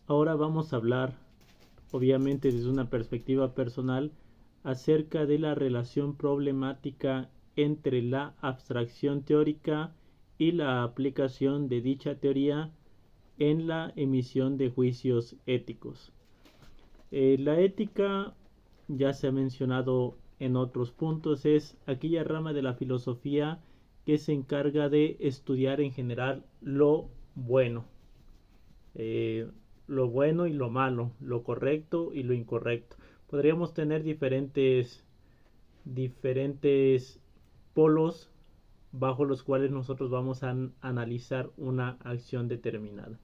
Ahora vamos a hablar, obviamente desde una perspectiva personal, acerca de la relación problemática entre la abstracción teórica y la aplicación de dicha teoría en la emisión de juicios éticos. La ética, ya se ha mencionado en otros puntos, es aquella rama de la filosofía que se encarga de estudiar en general bueno, eh, lo bueno y lo malo, lo correcto y lo incorrecto. Podríamos tener diferentes polos bajo los cuales nosotros vamos a analizar una acción determinada.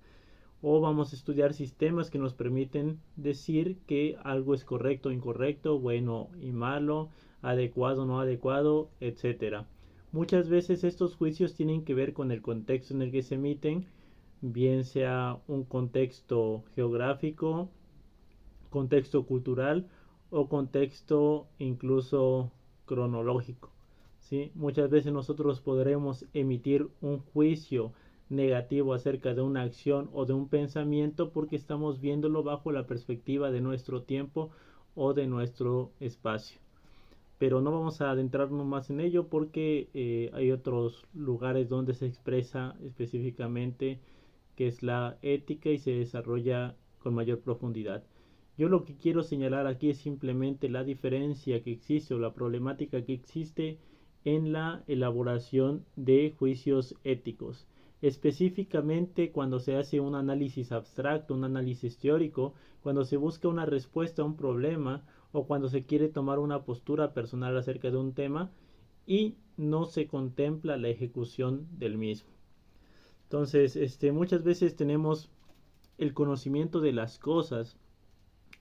O vamos a estudiar sistemas que nos permiten decir que algo es correcto o incorrecto, bueno y malo, adecuado o no adecuado, etcétera. Muchas veces estos juicios tienen que ver con el contexto en el que se emiten, bien sea un contexto geográfico, contexto cultural o contexto incluso cronológico. ¿Sí? Muchas veces nosotros podremos emitir un juicio negativo acerca de una acción o de un pensamiento porque estamos viéndolo bajo la perspectiva de nuestro tiempo o de nuestro espacio. Pero no vamos a adentrarnos más en ello porque hay otros lugares donde se expresa específicamente que es la ética y se desarrolla con mayor profundidad. Yo lo que quiero señalar aquí es simplemente la diferencia que existe o la problemática que existe en la elaboración de juicios éticos. Específicamente cuando se hace un análisis abstracto, un análisis teórico, cuando se busca una respuesta a un problema o cuando se quiere tomar una postura personal acerca de un tema y no se contempla la ejecución del mismo. Entonces, muchas veces tenemos el conocimiento de las cosas,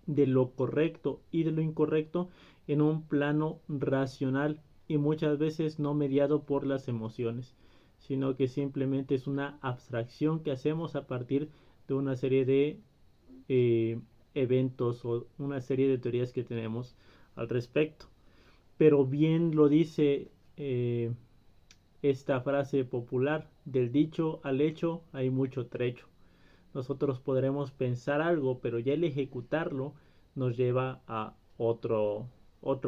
de lo correcto y de lo incorrecto en un plano racional y muchas veces no mediado por las emociones, sino que simplemente es una abstracción que hacemos a partir de una serie de eventos o una serie de teorías que tenemos al respecto. Pero bien lo dice esta frase popular: del dicho al hecho hay mucho trecho. Nosotros podremos pensar algo, pero ya el ejecutarlo nos lleva a otro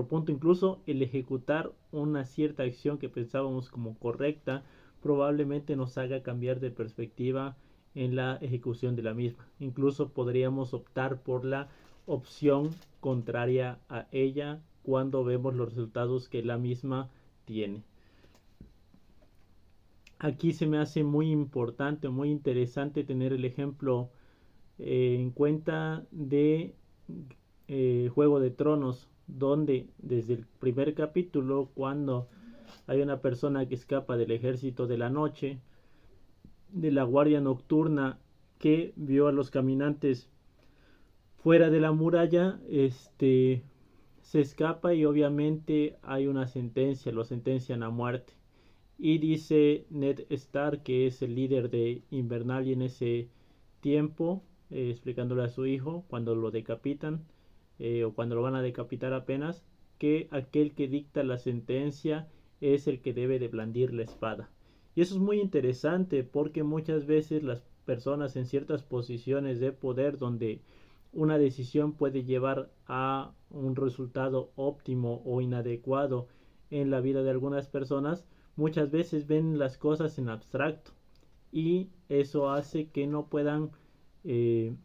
punto. Incluso el ejecutar una cierta acción que pensábamos como correcta probablemente nos haga cambiar de perspectiva en la ejecución de la misma. Incluso podríamos optar por la opción contraria a ella cuando vemos los resultados que la misma tiene. Aquí se me hace muy importante, muy interesante tener el ejemplo en cuenta de Juego de Tronos, donde desde el primer capítulo, cuando hay una persona que escapa del ejército de la noche, de la guardia nocturna, que vio a los caminantes fuera de la muralla, se escapa y obviamente hay una sentencia, lo sentencian a muerte. Y dice Ned Stark, que es el líder de Invernalia en ese tiempo, explicándole a su hijo cuando lo decapitan, o cuando lo van a decapitar apenas, que aquel que dicta la sentencia es el que debe de blandir la espada. Y eso es muy interesante porque muchas veces las personas en ciertas posiciones de poder donde una decisión puede llevar a un resultado óptimo o inadecuado en la vida de algunas personas, muchas veces ven las cosas en abstracto y eso hace que eh,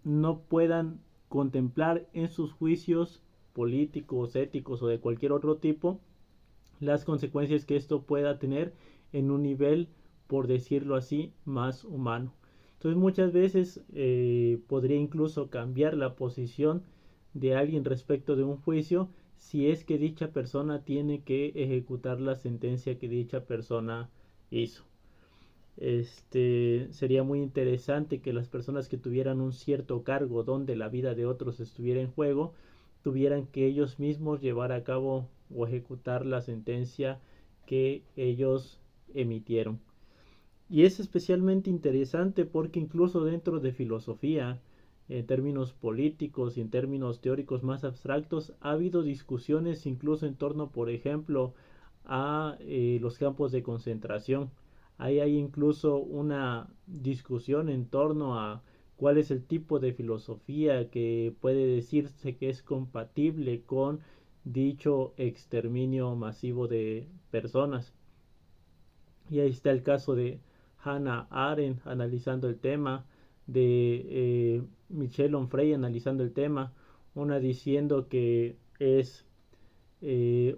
no puedan contemplar en sus juicios políticos, éticos o de cualquier otro tipo las consecuencias que esto pueda tener en un nivel, por decirlo así, más humano. Entonces muchas veces podría incluso cambiar la posición de alguien respecto de un juicio si es que dicha persona tiene que ejecutar la sentencia que dicha persona hizo. Sería muy interesante que las personas que tuvieran un cierto cargo donde la vida de otros estuviera en juego tuvieran que ellos mismos llevar a cabo o ejecutar la sentencia que ellos emitieron. Y es especialmente interesante porque incluso dentro de filosofía, en términos políticos y en términos teóricos más abstractos, ha habido discusiones incluso en torno, por ejemplo, a los campos de concentración. Ahí hay incluso una discusión en torno a cuál es el tipo de filosofía que puede decirse que es compatible con dicho exterminio masivo de personas. Y ahí está el caso de Hannah Arendt analizando el tema, de Michel Onfray analizando el tema, una diciendo que es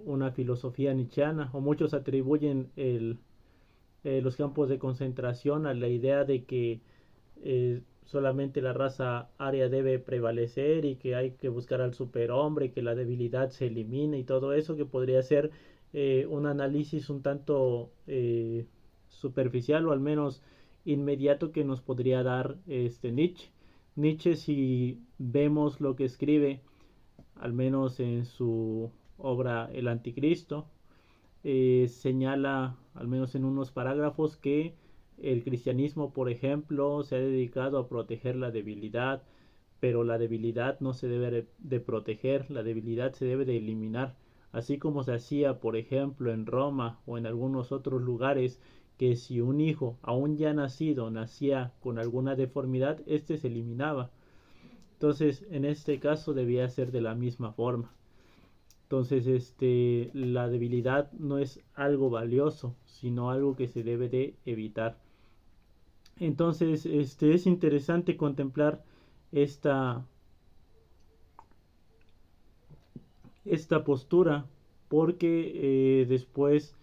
una filosofía nietzscheana, o muchos atribuyen los campos de concentración a la idea de que solamente la raza aria debe prevalecer y que hay que buscar al superhombre, que la debilidad se elimine y todo eso, que podría ser un análisis un tanto superficial o al menos inmediato que nos podría dar Nietzsche. Nietzsche, si vemos lo que escribe, al menos en su obra El Anticristo, señala, al menos en unos parágrafos, que el cristianismo, por ejemplo, se ha dedicado a proteger la debilidad, pero la debilidad no se debe de proteger, la debilidad se debe de eliminar, así como se hacía, por ejemplo, en Roma o en algunos otros lugares, que si un hijo, aún ya nacido, nacía con alguna deformidad, éste se eliminaba. Entonces, en este caso debía ser de la misma forma. Entonces, la debilidad no es algo valioso, sino algo que se debe de evitar. Entonces, es interesante contemplar esta, esta postura porque después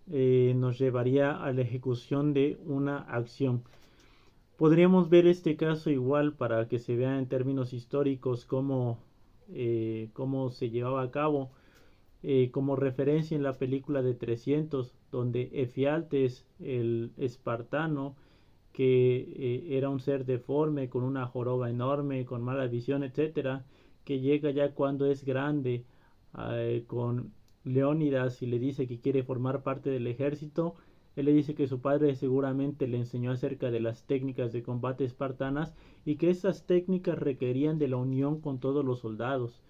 nos llevaría a la ejecución de una acción. Podríamos ver este caso igual para que se vea en términos históricos cómo se llevaba a cabo. Como referencia en la película de 300, donde Efialtes, el espartano, que era un ser deforme, con una joroba enorme, con mala visión, etcétera, que llega ya cuando es grande con Leónidas y le dice que quiere formar parte del ejército. Él le dice que su padre seguramente le enseñó acerca de las técnicas de combate espartanas y que esas técnicas requerían de la unión con todos los soldados.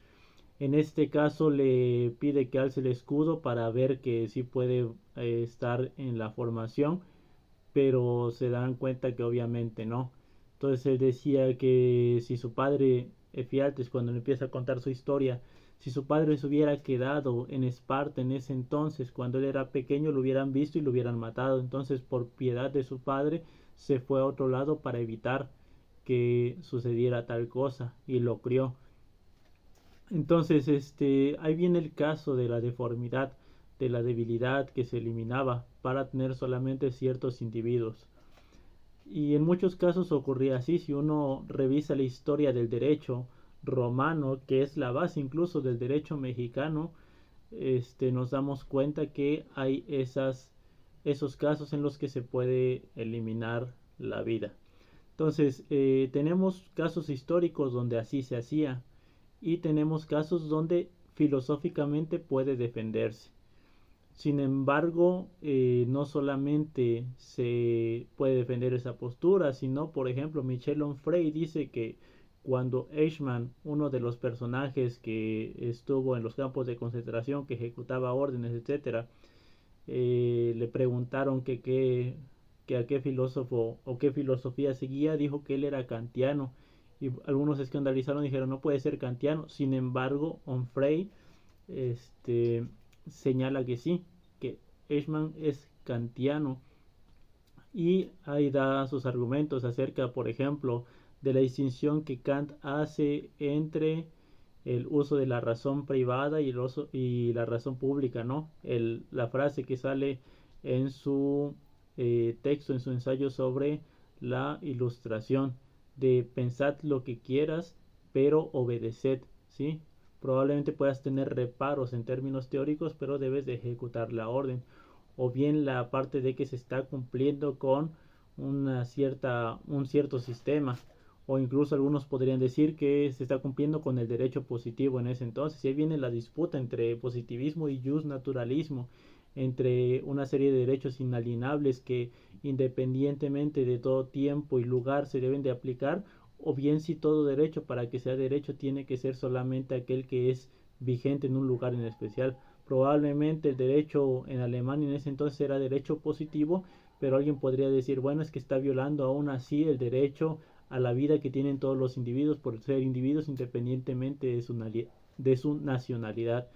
En este caso le pide que alce el escudo para ver que sí puede estar en la formación, pero se dan cuenta que obviamente no. Entonces él decía que si su padre, Efialtes, cuando le empieza a contar su historia, si su padre se hubiera quedado en Esparta en ese entonces, cuando él era pequeño, lo hubieran visto y lo hubieran matado. Entonces, por piedad de su padre, se fue a otro lado para evitar que sucediera tal cosa y lo crió. Entonces, ahí viene el caso de la deformidad, de la debilidad que se eliminaba para tener solamente ciertos individuos. Y en muchos casos ocurría así. Si uno revisa la historia del derecho romano, que es la base incluso del derecho mexicano, nos damos cuenta que hay esos casos en los que se puede eliminar la vida. Entonces, tenemos casos históricos donde así se hacía y tenemos casos donde filosóficamente puede defenderse. Sin embargo, no solamente se puede defender esa postura, sino, por ejemplo, Michel Onfray dice que cuando Eichmann, uno de los personajes que estuvo en los campos de concentración, que ejecutaba órdenes, etcétera, le preguntaron que a qué filósofo o qué filosofía seguía, dijo que él era kantiano y algunos se escandalizaron y dijeron no puede ser kantiano. Sin embargo, Onfray señala que sí, que Eichmann es kantiano y ahí da sus argumentos acerca, por ejemplo, de la distinción que Kant hace entre el uso de la razón privada y la razón pública, ¿no? La frase que sale en su texto, en su ensayo sobre la ilustración, de pensad lo que quieras, pero obedeced, ¿sí? Probablemente puedas tener reparos en términos teóricos, pero debes de ejecutar la orden. O bien la parte de que se está cumpliendo con un cierto sistema, o incluso algunos podrían decir que se está cumpliendo con el derecho positivo en ese entonces. Y ahí viene la disputa entre positivismo y justnaturalismo, entre una serie de derechos inalienables que independientemente de todo tiempo y lugar se deben de aplicar, o bien si todo derecho para que sea derecho tiene que ser solamente aquel que es vigente en un lugar en especial. Probablemente el derecho en Alemania en ese entonces era derecho positivo, pero alguien podría decir, bueno, es que está violando aún así el derecho a la vida que tienen todos los individuos por ser individuos independientemente de su nacionalidad.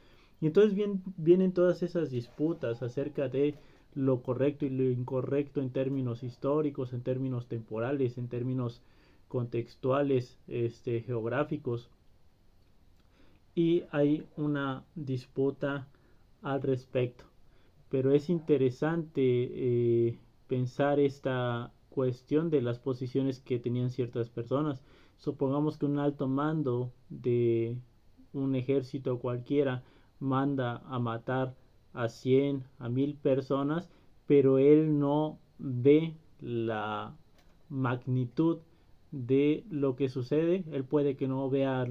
Y entonces vienen todas esas disputas acerca de lo correcto y lo incorrecto en términos históricos, en términos temporales, en términos contextuales, geográficos, y hay una disputa al respecto. Pero es interesante pensar esta cuestión de las posiciones que tenían ciertas personas. Supongamos que un alto mando de un ejército cualquiera manda a matar a 100, a 1000 personas, pero él no ve la magnitud de lo que sucede. Él puede que no vea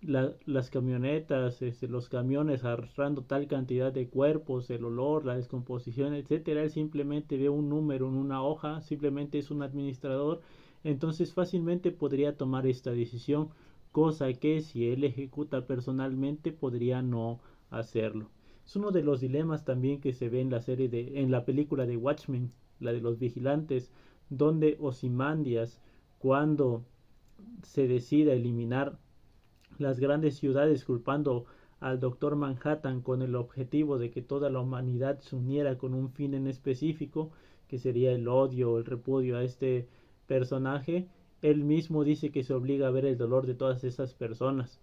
las camionetas, los camiones arrastrando tal cantidad de cuerpos, el olor, la descomposición, etcétera. Él simplemente ve un número en una hoja, simplemente es un administrador, entonces fácilmente podría tomar esta decisión, cosa que si él ejecuta personalmente podría no hacerlo. Es uno de los dilemas también que se ve en en la película de Watchmen, la de los vigilantes, donde Ozymandias, cuando se decide eliminar las grandes ciudades culpando al Doctor Manhattan con el objetivo de que toda la humanidad se uniera con un fin en específico, que sería el odio o el repudio a este personaje, él mismo dice que se obliga a ver el dolor de todas esas personas.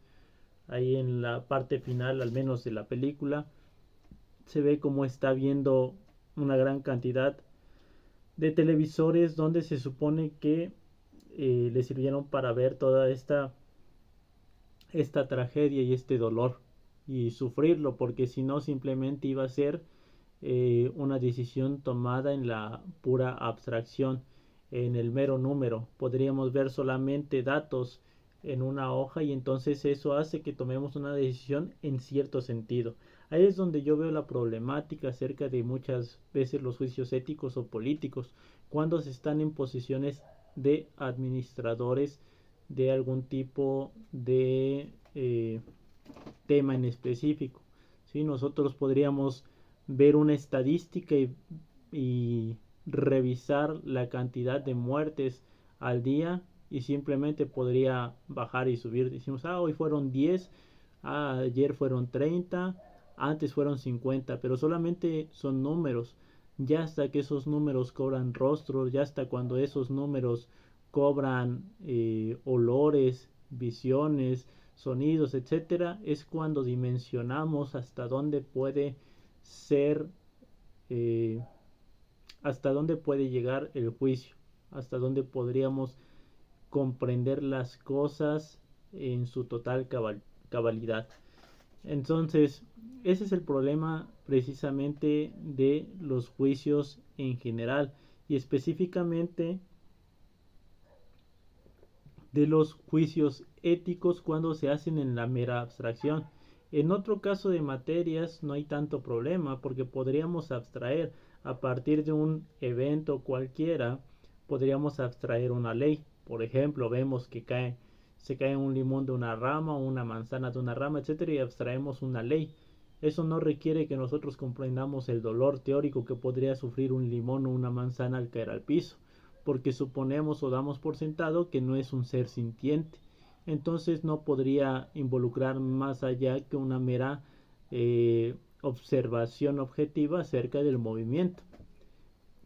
Ahí en la parte final, al menos de la película, se ve como está viendo una gran cantidad de televisores donde se supone que le sirvieron para ver toda esta tragedia y este dolor y sufrirlo, porque si no simplemente iba a ser una decisión tomada en la pura abstracción, en el mero número. Podríamos ver solamente datos en una hoja y entonces eso hace que tomemos una decisión en cierto sentido. Ahí es donde yo veo la problemática acerca de muchas veces los juicios éticos o políticos, cuando se están en posiciones de administradores de algún tipo de tema en específico. ¿Sí? Nosotros podríamos ver una estadística y revisar la cantidad de muertes al día y simplemente podría bajar y subir. Decimos, hoy fueron 10, ayer fueron 30, antes fueron 50, pero solamente son números. Ya hasta que esos números cobran rostros, ya hasta cuando esos números cobran olores, visiones, sonidos, etcétera, es cuando dimensionamos hasta dónde puede ser, hasta dónde puede llegar el juicio, hasta dónde podríamos comprender las cosas en su total cabalidad. Entonces, ese es el problema precisamente de los juicios en general y específicamente de los juicios éticos cuando se hacen en la mera abstracción. En otro caso de materias no hay tanto problema porque podríamos abstraer a partir de un evento cualquiera, podríamos abstraer una ley. Por ejemplo, vemos que se cae un limón de una rama o una manzana de una rama, etcétera, y abstraemos una ley. Eso no requiere que nosotros comprendamos el dolor teórico que podría sufrir un limón o una manzana al caer al piso, porque suponemos o damos por sentado que no es un ser sintiente. Entonces no podría involucrar más allá que una mera observación objetiva acerca del movimiento.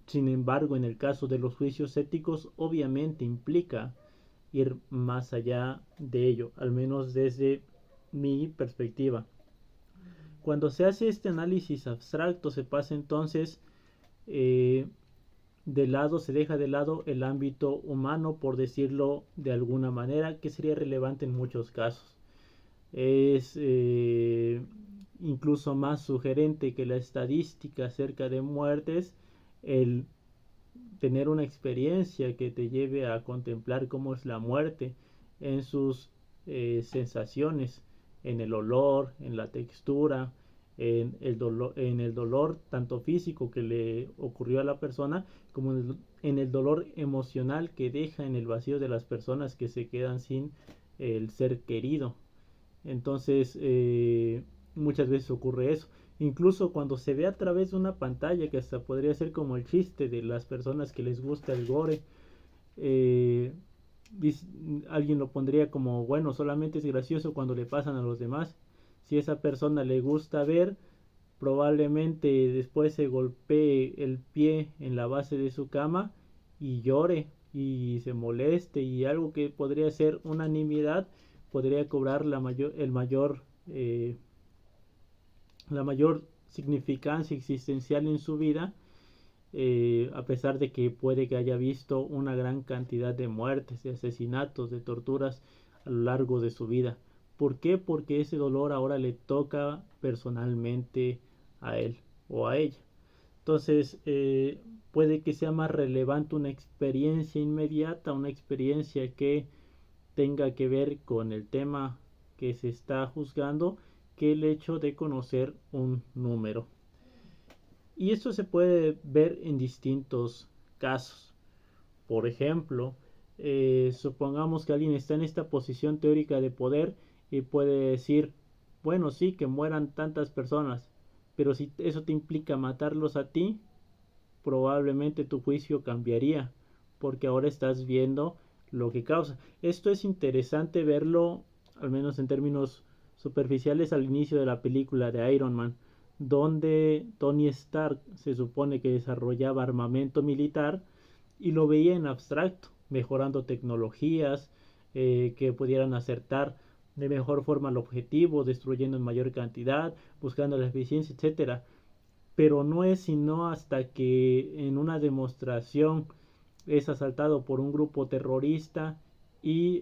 Sin embargo, en el caso de los juicios éticos, obviamente implica ir más allá de ello, al menos desde mi perspectiva. Cuando se hace este análisis abstracto, se pasa entonces se deja de lado el ámbito humano, por decirlo de alguna manera, que sería relevante en muchos casos. Es incluso más sugerente que la estadística acerca de muertes el tener una experiencia que te lleve a contemplar cómo es la muerte en sus sensaciones, en el olor, en la textura, en el dolor tanto físico que le ocurrió a la persona, como en el dolor emocional que deja en el vacío de las personas que se quedan sin el ser querido. Entonces, muchas veces ocurre eso. Incluso cuando se ve a través de una pantalla, que hasta podría ser como el chiste de las personas que les gusta el gore, alguien lo pondría como, bueno, solamente es gracioso cuando le pasan a los demás. Si a esa persona le gusta ver, probablemente después se golpee el pie en la base de su cama y llore y se moleste, y algo que podría ser una nimiedad podría cobrar eh, la mayor significancia existencial en su vida, a pesar de que puede que haya visto una gran cantidad de muertes, de asesinatos, de torturas a lo largo de su vida. ¿Por qué? Porque ese dolor ahora le toca personalmente a él o a ella. Entonces, puede que sea más relevante una experiencia inmediata, una experiencia que tenga que ver con el tema que se está juzgando, que el hecho de conocer un número. Y esto se puede ver en distintos casos. Por ejemplo, supongamos que alguien está en esta posición teórica de poder y puede decir, bueno, sí, que mueran tantas personas, pero si eso te implica matarlos a ti, probablemente tu juicio cambiaría, porque ahora estás viendo lo que causa. Esto es interesante verlo, al menos en términos superficiales, al inicio de la película de Iron Man, donde Tony Stark se supone que desarrollaba armamento militar y lo veía en abstracto, mejorando tecnologías que pudieran acertar de mejor forma al objetivo, destruyendo en mayor cantidad, buscando la eficiencia, etcétera. Pero no es sino hasta que en una demostración es asaltado por un grupo terrorista y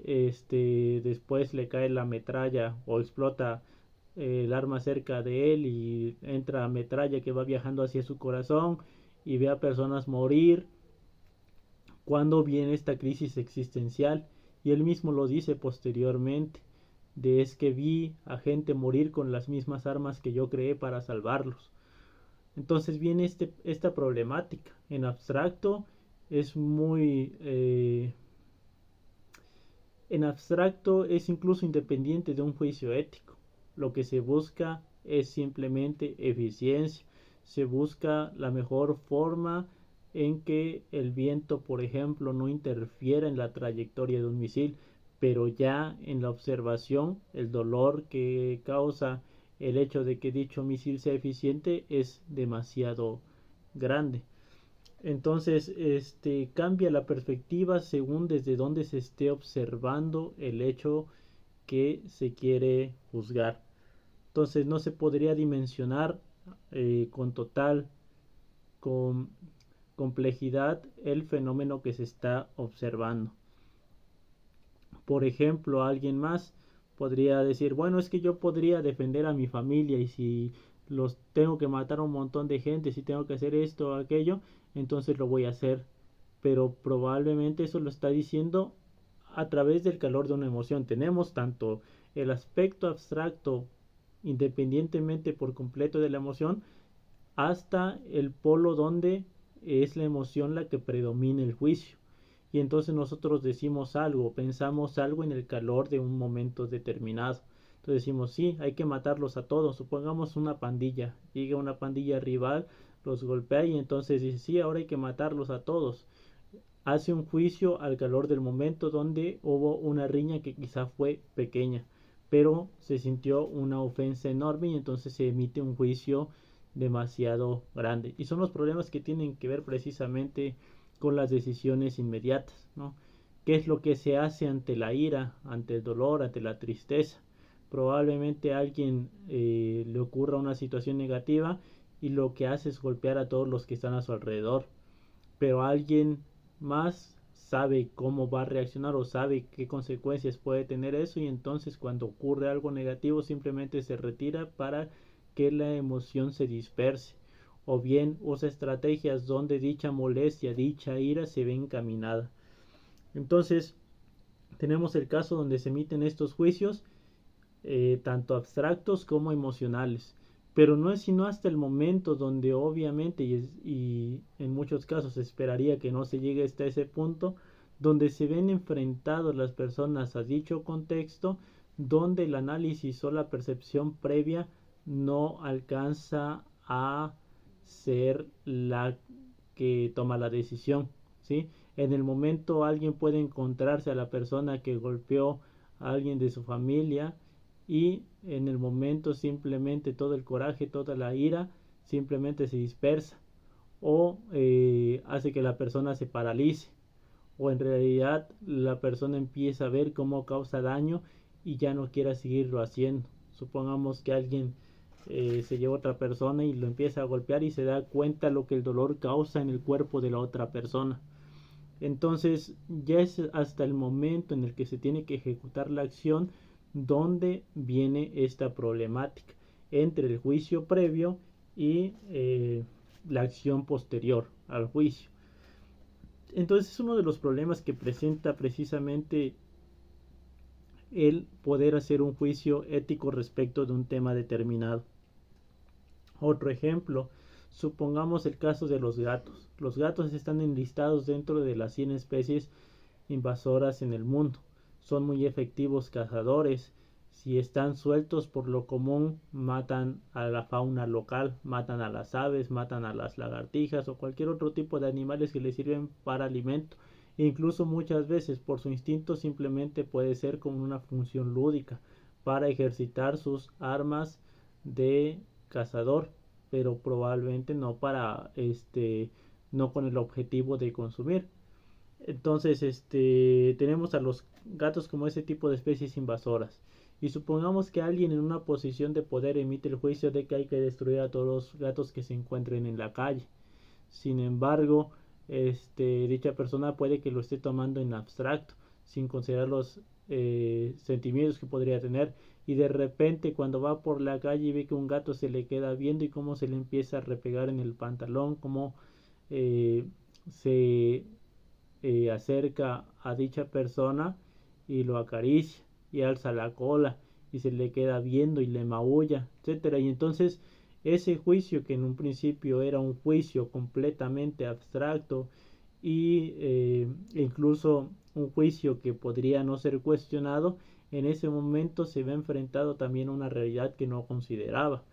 después le cae la metralla o explota el arma cerca de él y entra metralla que va viajando hacia su corazón y ve a personas morir, cuando viene esta crisis existencial. Y él mismo lo dice posteriormente, de es que vi a gente morir con las mismas armas que yo creé para salvarlos. Entonces viene esta problemática. En abstracto es muy... en abstracto es incluso independiente de un juicio ético. Lo que se busca es simplemente eficiencia. Se busca la mejor forma en que el viento, por ejemplo, no interfiera en la trayectoria de un misil, pero ya en la observación, el dolor que causa el hecho de que dicho misil sea eficiente es demasiado grande. Entonces, cambia la perspectiva según desde donde se esté observando el hecho que se quiere juzgar. Entonces, no se podría dimensionar con total con complejidad el fenómeno que se está observando. Por ejemplo, alguien más podría decir, bueno, es que yo podría defender a mi familia, y si los tengo que matar a un montón de gente, si tengo que hacer esto o aquello, entonces lo voy a hacer. Pero probablemente eso lo está diciendo a través del calor de una emoción. Tenemos tanto el aspecto abstracto independientemente por completo de la emoción, hasta el polo donde es la emoción la que predomina el juicio. Y entonces nosotros decimos algo, pensamos algo en el calor de un momento determinado. Entonces decimos, sí, hay que matarlos a todos. Supongamos una pandilla, llega una pandilla rival, los golpea y entonces dice, sí, ahora hay que matarlos a todos. Hace un juicio al calor del momento donde hubo una riña que quizá fue pequeña, pero se sintió una ofensa enorme y entonces se emite un juicio demasiado grande. Y son los problemas que tienen que ver precisamente con las decisiones inmediatas, ¿no? ¿Qué es lo que se hace ante la ira, ante el dolor, ante la tristeza? Probablemente a alguien le ocurra una situación negativa y lo que hace es golpear a todos los que están a su alrededor, pero alguien más sabe cómo va a reaccionar o sabe qué consecuencias puede tener eso, y entonces cuando ocurre algo negativo simplemente se retira para que la emoción se disperse, o bien usa estrategias donde dicha molestia, dicha ira se ve encaminada. Entonces tenemos el caso donde se emiten estos juicios, tanto abstractos como emocionales, pero no es sino hasta el momento donde obviamente y en muchos casos se esperaría que no se llegue hasta ese punto, donde se ven enfrentados las personas a dicho contexto, donde el análisis o la percepción previa no alcanza a ser la que toma la decisión, ¿sí? En el momento alguien puede encontrarse a la persona que golpeó a alguien de su familia y en el momento simplemente todo el coraje, toda la ira simplemente se dispersa o hace que la persona se paralice o en realidad la persona empieza a ver cómo causa daño y ya no quiera seguirlo haciendo. Supongamos que alguien se lleva a otra persona y lo empieza a golpear y se da cuenta lo que el dolor causa en el cuerpo de la otra persona. Entonces ya es hasta el momento en el que se tiene que ejecutar la acción donde viene esta problemática entre el juicio previo y la acción posterior al juicio. Entonces es uno de los problemas que presenta precisamente el poder hacer un juicio ético respecto de un tema determinado. Otro ejemplo, supongamos el caso de los gatos. Los gatos están enlistados dentro de las 100 especies invasoras en el mundo. Son muy efectivos cazadores. Si están sueltos, por lo común matan a la fauna local, matan a las aves, matan a las lagartijas o cualquier otro tipo de animales que les sirven para alimento. E incluso muchas veces por su instinto simplemente puede ser como una función lúdica para ejercitar sus armas de cazador, pero probablemente no para no con el objetivo de consumir. Entonces tenemos a los gatos como ese tipo de especies invasoras. Y supongamos que alguien en una posición de poder emite el juicio de que hay que destruir a todos los gatos que se encuentren en la calle. Sin embargo, dicha persona puede que lo esté tomando en abstracto, sin considerar los sentimientos que podría tener, y de repente cuando va por la calle y ve que un gato se le queda viendo y cómo se le empieza a repegar en el pantalón, cómo se acerca a dicha persona y lo acaricia y alza la cola y se le queda viendo y le maulla, etcétera. Y entonces ese juicio, que en un principio era un juicio completamente abstracto y incluso un juicio que podría no ser cuestionado, en ese momento se ve enfrentado también a una realidad que no consideraba,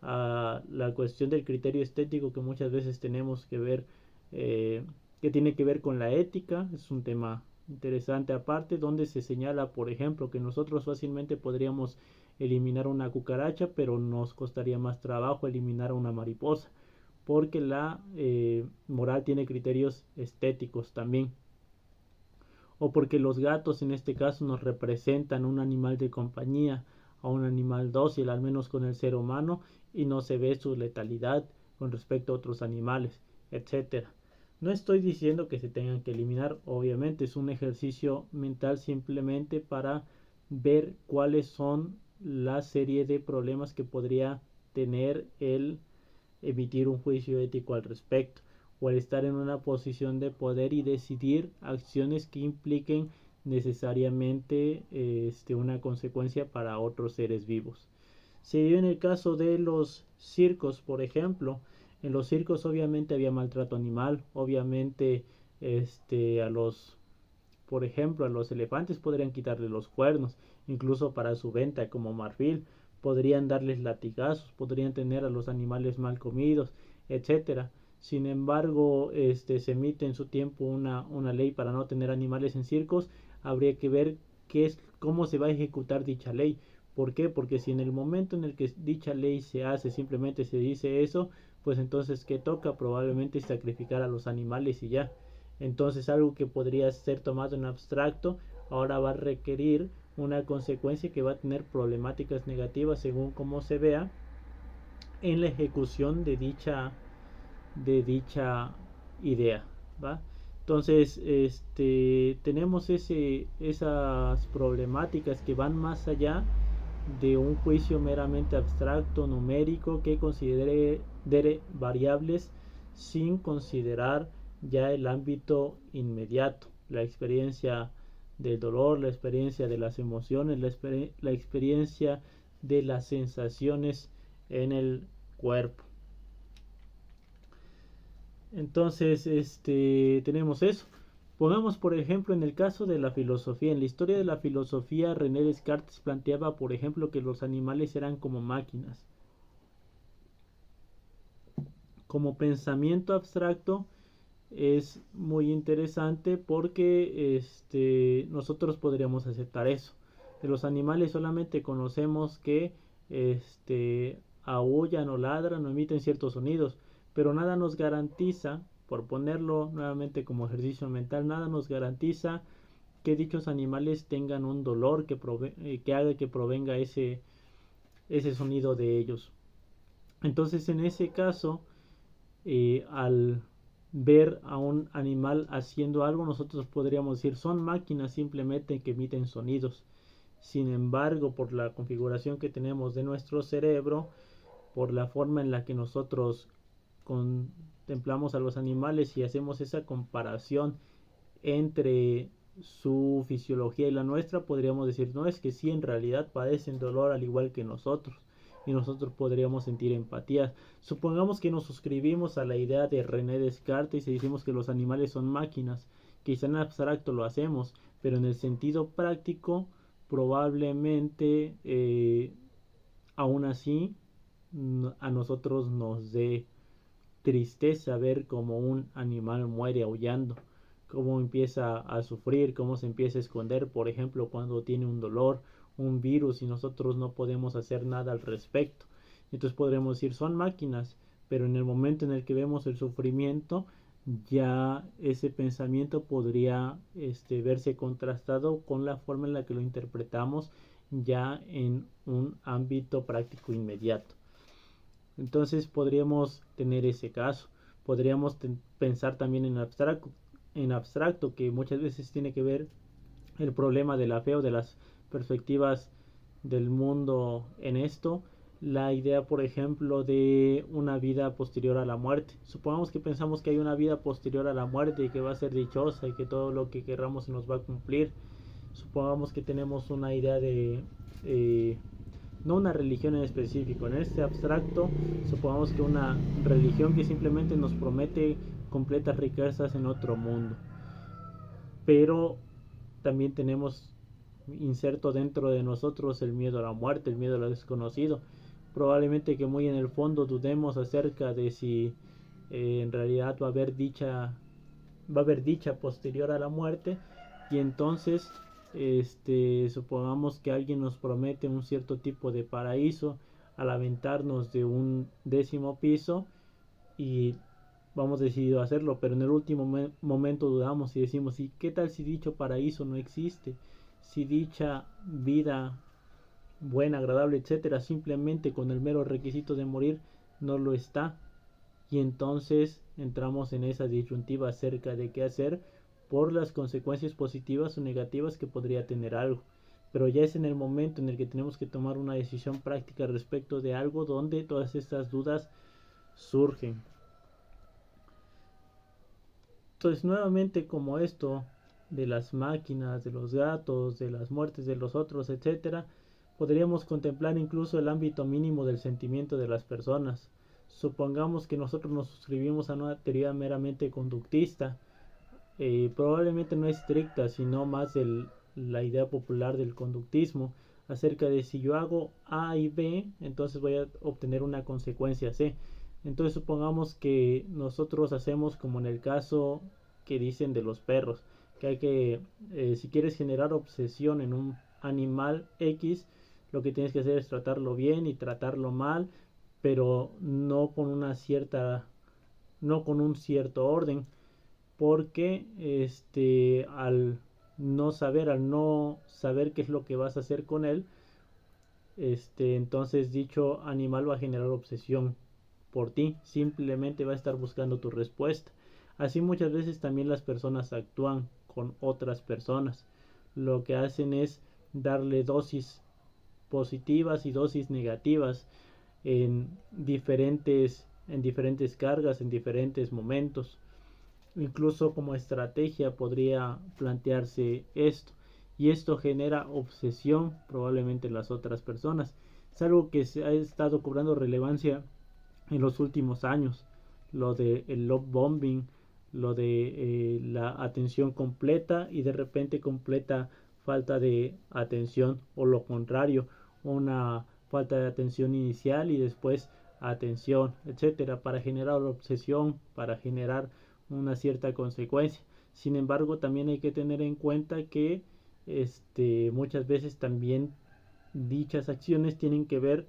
a la cuestión del criterio estético que muchas veces tenemos que ver, que tiene que ver con la ética. Es un tema interesante aparte, donde se señala, por ejemplo, que nosotros fácilmente podríamos eliminar una cucaracha, pero nos costaría más trabajo eliminar a una mariposa, porque la moral tiene criterios estéticos también, o porque los gatos en este caso nos representan un animal de compañía, a un animal dócil, al menos con el ser humano, y no se ve su letalidad con respecto a otros animales, etcétera. No estoy diciendo que se tengan que eliminar, obviamente es un ejercicio mental simplemente para ver cuáles son la serie de problemas que podría tener el emitir un juicio ético al respecto, o el estar en una posición de poder y decidir acciones que impliquen necesariamente una consecuencia para otros seres vivos. Se dio en el caso de los circos, por ejemplo. En los circos obviamente había maltrato animal, obviamente a los, por ejemplo, a los elefantes podrían quitarle los cuernos, incluso para su venta como marfil, podrían darles latigazos, podrían tener a los animales mal comidos, etcétera. Sin embargo, se emite en su tiempo una ley para no tener animales en circos. Habría que ver cómo se va a ejecutar dicha ley. ¿Por qué? Porque si en el momento en el que dicha ley se hace simplemente se dice eso, pues entonces ¿qué toca? Probablemente sacrificar a los animales y ya. Entonces algo que podría ser tomado en abstracto ahora va a requerir una consecuencia que va a tener problemáticas negativas según cómo se vea en la ejecución de dicha idea, ¿va? Entonces, tenemos esas problemáticas que van más allá de un juicio meramente abstracto, numérico, que considere variables sin considerar ya el ámbito inmediato, la experiencia del dolor, la experiencia de las emociones, la experiencia de las sensaciones en el cuerpo. Entonces, tenemos eso. Pongamos por ejemplo en el caso de la filosofía. En la historia de la filosofía, René Descartes planteaba, por ejemplo, que los animales eran como máquinas. Como pensamiento abstracto, es muy interesante porque nosotros podríamos aceptar eso. De los animales solamente conocemos que aúllan o ladran o emiten ciertos sonidos, pero nada nos garantiza, por ponerlo nuevamente como ejercicio mental, nada nos garantiza que dichos animales tengan un dolor que haga que provenga ese sonido de ellos. Entonces, en ese caso, al ver a un animal haciendo algo, nosotros podríamos decir son máquinas simplemente que emiten sonidos. Sin embargo, por la configuración que tenemos de nuestro cerebro, por la forma en la que nosotros contemplamos a los animales y hacemos esa comparación entre su fisiología y la nuestra, podríamos decir, no, es que sí, en realidad padecen dolor al igual que nosotros, y nosotros podríamos sentir empatía. Supongamos que nos suscribimos a la idea de René Descartes y decimos que los animales son máquinas. Quizá en abstracto lo hacemos, pero en el sentido práctico probablemente aún así a nosotros nos dé tristeza ver cómo un animal muere aullando, cómo empieza a sufrir, cómo se empieza a esconder, por ejemplo, cuando tiene un dolor, un virus y nosotros no podemos hacer nada al respecto. Entonces podremos decir son máquinas, pero en el momento en el que vemos el sufrimiento, ya ese pensamiento podría verse contrastado con la forma en la que lo interpretamos ya en un ámbito práctico inmediato. Entonces podríamos tener ese caso. Podríamos pensar también en abstracto, que muchas veces tiene que ver el problema de la fe o de las perspectivas del mundo en esto. La idea, por ejemplo, de una vida posterior a la muerte. Supongamos que pensamos que hay una vida posterior a la muerte y que va a ser dichosa y que todo lo que querramos se nos va a cumplir. Supongamos que tenemos una idea de no una religión en específico, en este abstracto, supongamos que una religión que simplemente nos promete completas riquezas en otro mundo, pero también tenemos inserto dentro de nosotros el miedo a la muerte, el miedo a lo desconocido. Probablemente que muy en el fondo dudemos acerca de si en realidad va a haber dicha posterior a la muerte, y entonces supongamos que alguien nos promete un cierto tipo de paraíso al aventarnos de un 10º piso y vamos decidido a hacerlo, pero en el último momento dudamos y decimos, ¿y qué tal si dicho paraíso no existe? Si dicha vida buena, agradable, etcétera, simplemente con el mero requisito de morir no lo está. Y entonces entramos en esa disyuntiva acerca de qué hacer por las consecuencias positivas o negativas que podría tener algo. Pero ya es en el momento en el que tenemos que tomar una decisión práctica respecto de algo donde todas estas dudas surgen. Entonces, nuevamente, como esto de las máquinas, de los gatos, de las muertes de los otros, etcétera, podríamos contemplar incluso el ámbito mínimo del sentimiento de las personas. Supongamos que nosotros nos suscribimos a una teoría meramente conductista, probablemente no estricta, sino más la idea popular del conductismo, acerca de si yo hago A y B, entonces voy a obtener una consecuencia C. Entonces supongamos que nosotros hacemos como en el caso que dicen de los perros, que hay que, si quieres generar obsesión en un animal X, lo que tienes que hacer es tratarlo bien y tratarlo mal, pero no con una cierta, no con un cierto orden, porque al no saber qué es lo que vas a hacer con él, entonces dicho animal va a generar obsesión por ti, simplemente va a estar buscando tu respuesta. Así muchas veces también las personas actúan con otras personas. Lo que hacen es darle dosis positivas y dosis negativas en diferentes cargas, en diferentes momentos. Incluso como estrategia podría plantearse esto, y esto genera obsesión probablemente en las otras personas. Es algo que se ha estado cobrando relevancia en los últimos años, lo de el love bombing, lo de la atención completa y de repente completa falta de atención, o lo contrario, una falta de atención inicial y después atención, etcétera, para generar obsesión, para generar una cierta consecuencia. Sin embargo, también hay que tener en cuenta que muchas veces también dichas acciones tienen que ver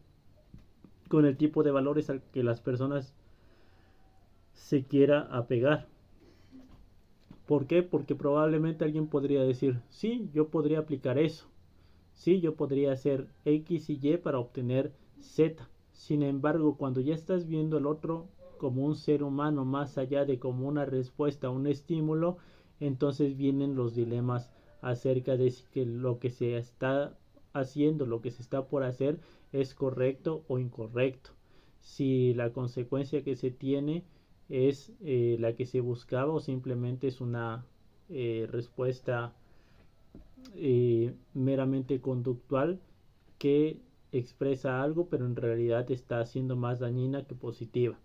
con el tipo de valores al que las personas se quiera apegar. ¿Por qué? Porque probablemente alguien podría decir, sí, yo podría aplicar eso, sí, yo podría hacer X y Y para obtener Z. Sin embargo, cuando ya estás viendo al otro como un ser humano más allá de como una respuesta a un estímulo, entonces vienen los dilemas acerca de si que lo que se está haciendo, lo que se está por hacer es correcto o incorrecto. Si la consecuencia que se tiene es la que se buscaba o simplemente es una respuesta meramente conductual que expresa algo pero en realidad está siendo más dañina que positiva,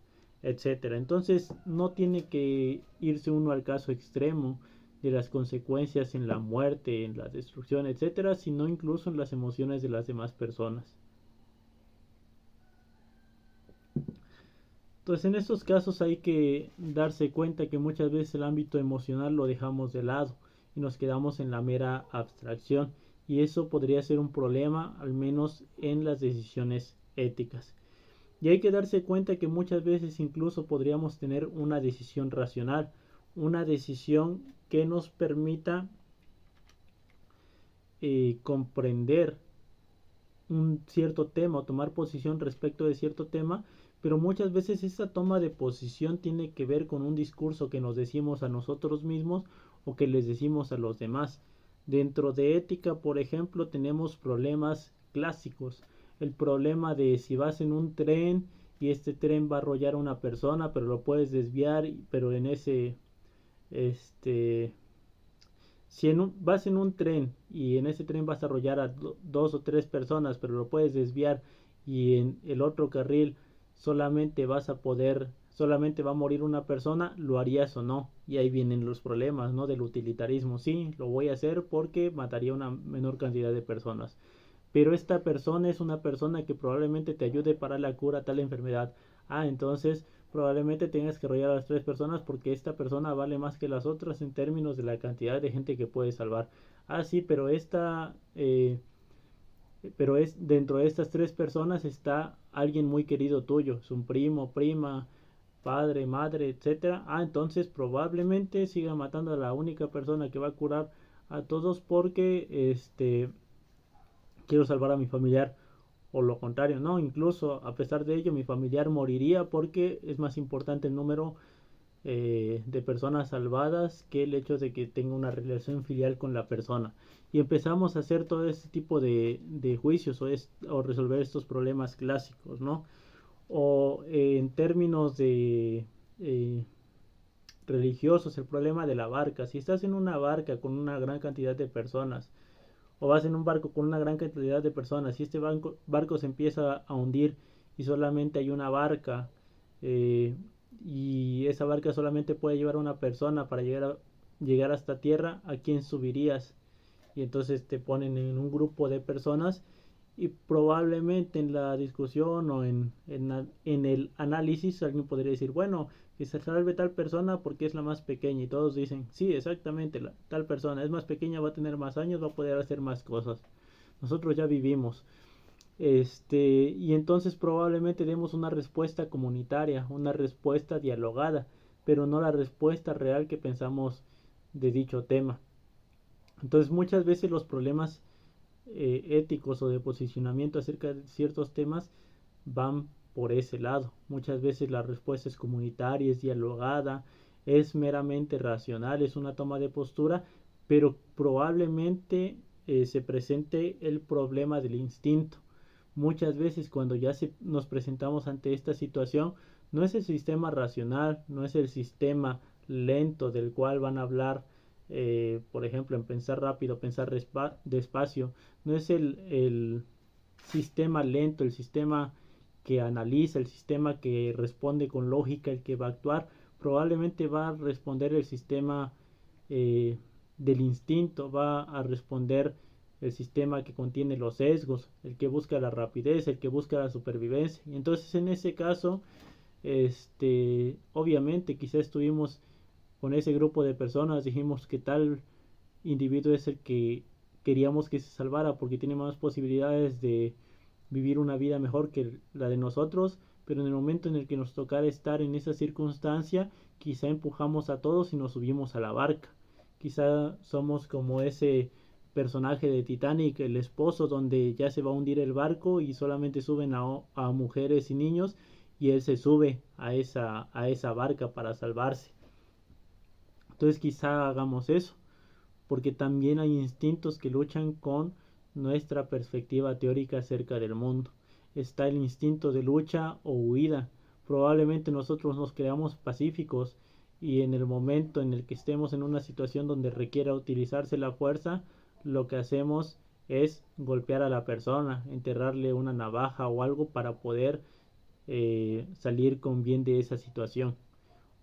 etcétera. Entonces no tiene que irse uno al caso extremo de las consecuencias en la muerte, en la destrucción, etcétera, sino incluso en las emociones de las demás personas. Entonces en estos casos hay que darse cuenta que muchas veces el ámbito emocional lo dejamos de lado y nos quedamos en la mera abstracción, y eso podría ser un problema al menos en las decisiones éticas. Y hay que darse cuenta que muchas veces incluso podríamos tener una decisión racional, una decisión que nos permita comprender un cierto tema o tomar posición respecto de cierto tema, pero muchas veces esa toma de posición tiene que ver con un discurso que nos decimos a nosotros mismos o que les decimos a los demás. Dentro de ética, por ejemplo, tenemos problemas clásicos. El problema de si vas en un tren y este tren va a arrollar a una persona, pero lo puedes desviar, pero en ese este si vas en un tren y en ese tren vas a arrollar a dos o tres personas, pero lo puedes desviar, y en el otro carril solamente va a morir una persona, ¿lo harías o no? Y ahí vienen los problemas, ¿no? Del utilitarismo. Sí, lo voy a hacer porque mataría una menor cantidad de personas. Pero esta persona es una persona que probablemente te ayude para la cura a tal enfermedad. Ah, entonces probablemente tengas que arrollar a las tres personas porque esta persona vale más que las otras en términos de la cantidad de gente que puede salvar. Ah, sí, pero es dentro de estas tres personas está alguien muy querido tuyo, es un primo, prima, padre, madre, etcétera. Ah, entonces probablemente siga matando a la única persona que va a curar a todos porque quiero salvar a mi familiar, o lo contrario, no, incluso a pesar de ello mi familiar moriría porque es más importante el número de personas salvadas que el hecho de que tenga una relación filial con la persona. Y empezamos a hacer todo este tipo de juicios o resolver estos problemas clásicos, ¿no? O en términos de religiosos, el problema de la barca. Si estás en una barca con una gran cantidad de personas, o vas en un barco con una gran cantidad de personas y este barco se empieza a hundir y solamente hay una barca, eh, y esa barca solamente puede llevar a una persona para llegar hasta tierra, ¿a quién subirías? Y entonces te ponen en un grupo de personas y probablemente en la discusión o en el análisis alguien podría decir, bueno, que se salve tal persona porque es la más pequeña, y todos dicen, sí, exactamente, tal persona es más pequeña, va a tener más años, va a poder hacer más cosas. Nosotros ya vivimos. Y entonces probablemente demos una respuesta comunitaria, una respuesta dialogada, pero no la respuesta real que pensamos de dicho tema. Entonces muchas veces los problemas éticos o de posicionamiento acerca de ciertos temas van por ese lado. Muchas veces la respuesta es comunitaria, es dialogada, es meramente racional, es una toma de postura, pero probablemente se presente el problema del instinto. Muchas veces cuando ya nos presentamos ante esta situación, no es el sistema racional, no es el sistema lento del cual van a hablar, por ejemplo, en pensar rápido, pensar despacio, no es el sistema lento, el sistema que analiza, el sistema que responde con lógica, el que va a actuar. Probablemente va a responder el sistema del instinto, va a responder el sistema que contiene los sesgos, el que busca la rapidez, el que busca la supervivencia. Y entonces en ese caso, obviamente quizás estuvimos con ese grupo de personas, dijimos que tal individuo es el que queríamos que se salvara porque tiene más posibilidades de vivir una vida mejor que la de nosotros, pero en el momento en el que nos tocara estar en esa circunstancia, quizá empujamos a todos y nos subimos a la barca. Quizá somos como ese personaje de Titanic, el esposo, donde ya se va a hundir el barco y solamente suben a mujeres y niños y él se sube a esa barca para salvarse. Entonces quizá hagamos eso, porque también hay instintos que luchan con nuestra perspectiva teórica acerca del mundo. Está el instinto de lucha o huida. Probablemente nosotros nos creamos pacíficos y en el momento en el que estemos en una situación donde requiera utilizarse la fuerza, lo que hacemos es golpear a la persona, enterrarle una navaja o algo para poder salir con bien de esa situación.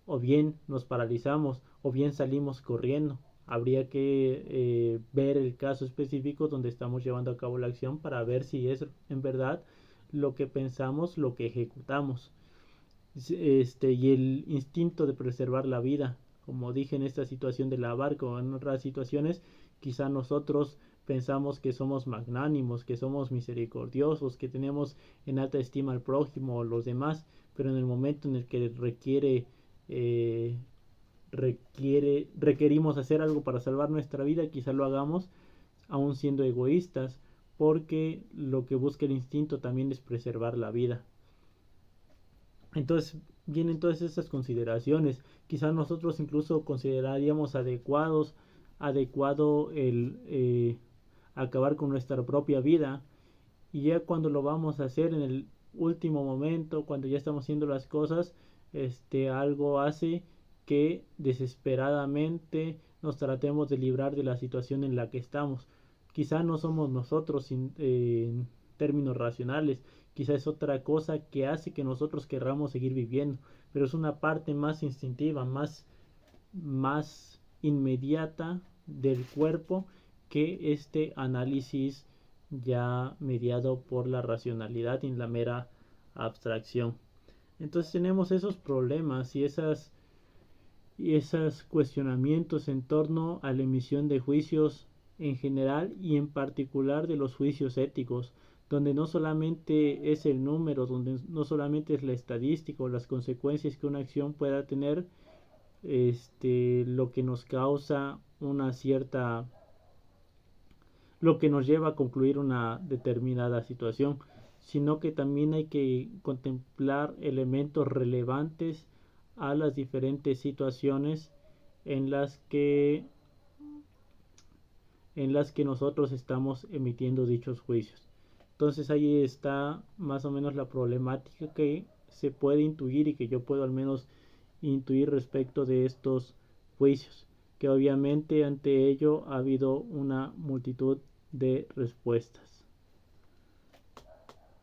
O bien nos paralizamos o bien salimos corriendo. Habría que ver el caso específico donde estamos llevando a cabo la acción para ver si es en verdad lo que pensamos, lo que ejecutamos. Y el instinto de preservar la vida, como dije en esta situación de la barca o en otras situaciones, quizá nosotros pensamos que somos magnánimos, que somos misericordiosos, que tenemos en alta estima al prójimo o los demás, pero en el momento en el que eh, requerimos hacer algo para salvar nuestra vida, quizá lo hagamos aún siendo egoístas, porque lo que busca el instinto también es preservar la vida. Entonces vienen todas esas consideraciones. Quizás nosotros incluso consideraríamos adecuado el acabar con nuestra propia vida, y ya cuando lo vamos a hacer en el último momento, cuando ya estamos haciendo las cosas, algo hace que desesperadamente nos tratemos de librar de la situación en la que estamos. Quizá no somos nosotros en términos racionales, quizá es otra cosa que hace que nosotros querramos seguir viviendo, pero es una parte más instintiva, más inmediata del cuerpo que este análisis ya mediado por la racionalidad y la mera abstracción. Entonces tenemos esos problemas y esos cuestionamientos en torno a la emisión de juicios en general y en particular de los juicios éticos, donde no solamente es el número, donde no solamente es la estadística o las consecuencias que una acción pueda tener, lo que nos causa una cierta, lo que nos lleva a concluir una determinada situación, sino que también hay que contemplar elementos relevantes a las diferentes situaciones en las que nosotros estamos emitiendo dichos juicios. Entonces ahí está más o menos la problemática que se puede intuir y que yo puedo al menos intuir respecto de estos juicios, que obviamente ante ello ha habido una multitud de respuestas.